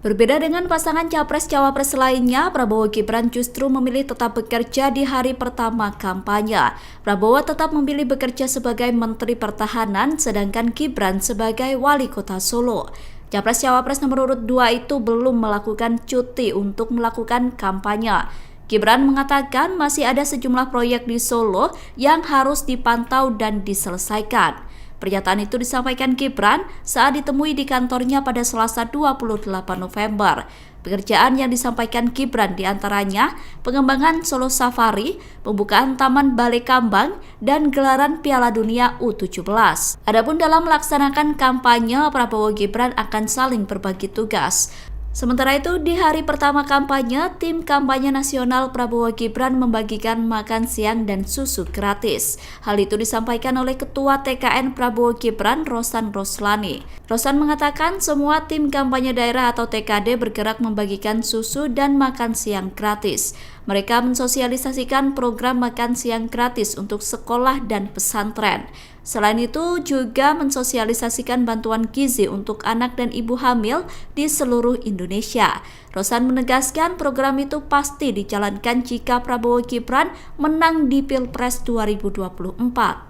Berbeda dengan pasangan Capres-Cawapres lainnya, Prabowo Gibran justru memilih tetap bekerja di hari pertama kampanye. Prabowo tetap memilih bekerja sebagai Menteri Pertahanan, sedangkan Gibran sebagai Wali Kota Solo. Capres-Cawapres nomor urut 2 itu belum melakukan cuti untuk melakukan kampanye. Gibran mengatakan masih ada sejumlah proyek di Solo yang harus dipantau dan diselesaikan. Pernyataan itu disampaikan Gibran saat ditemui di kantornya pada Selasa 28 November. Pekerjaan yang disampaikan Gibran diantaranya pengembangan Solo Safari, pembukaan Taman Balai Kambang, dan gelaran Piala Dunia U17. Adapun dalam melaksanakan kampanye, Prabowo Gibran akan saling berbagi tugas. Sementara itu, di hari pertama kampanye, tim kampanye nasional Prabowo Gibran membagikan makan siang dan susu gratis. Hal itu disampaikan oleh Ketua TKN Prabowo Gibran, Rosan Roslani. Rosan mengatakan semua tim kampanye daerah atau TKD bergerak membagikan susu dan makan siang gratis. Mereka mensosialisasikan program makan siang gratis untuk sekolah dan pesantren. Selain itu juga mensosialisasikan bantuan gizi untuk anak dan ibu hamil di seluruh Indonesia. Rosan menegaskan program itu pasti dijalankan jika Prabowo Gibran menang di Pilpres 2024.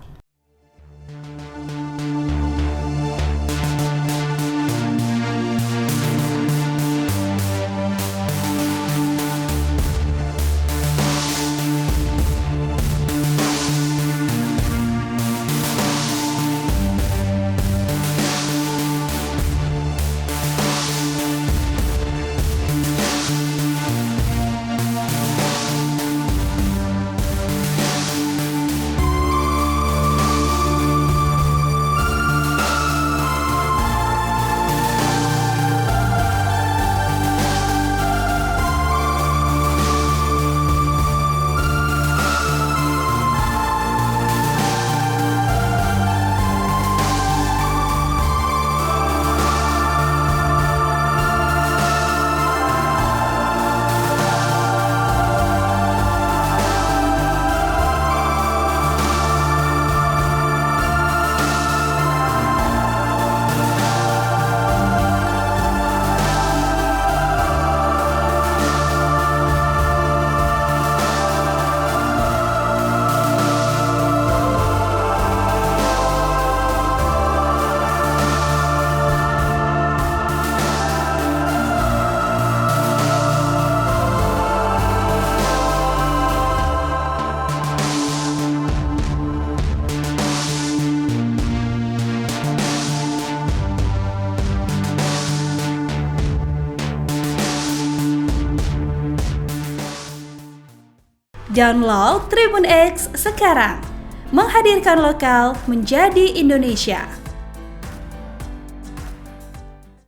Download Tribun X sekarang, menghadirkan lokal menjadi Indonesia.